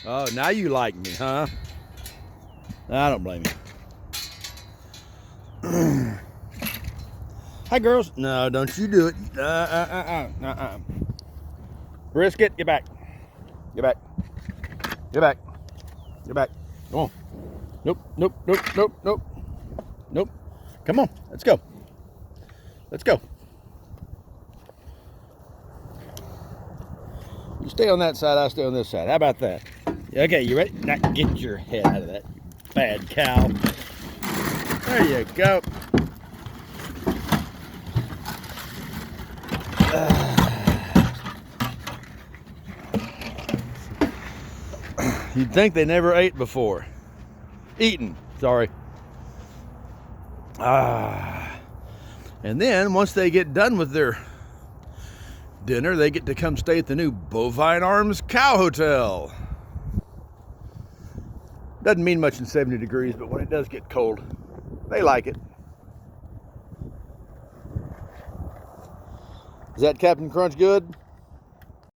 Oh, now you like me, huh? I don't blame you. Hi, girls. No, don't you do it. Brisket, get back. Get back. Get back. Get back. Come on. Nope, nope, nope, nope, nope. Nope. Come on. Let's go. Let's go. You stay on that side, I stay on this side. How about that? Okay, you ready? Now get your head out of that, you bad cow. There you go. You'd think they never ate before. Eaten, sorry. And then once they get done with their dinner, they get to come stay at the new Bovine Arms Cow Hotel. Doesn't mean much in 70 degrees, but when it does get cold, they like it. Is that Captain Crunch good?